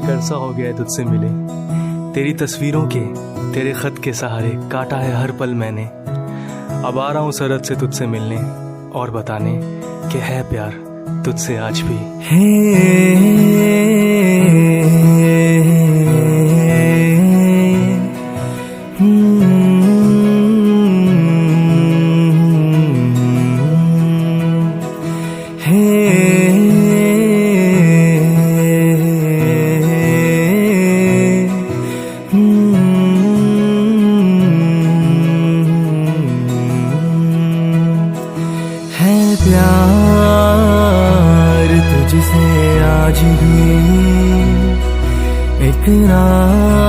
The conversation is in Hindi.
एक अरसा हो गया है तुझसे मिले। तेरी तस्वीरों के, तेरे खत के सहारे काटा है हर पल मैंने। अब आ रहा हूँ सरहद से तुझसे मिलने और बताने कि है प्यार तुझसे आज भी। प्यार तुझसे आज भी, इकरार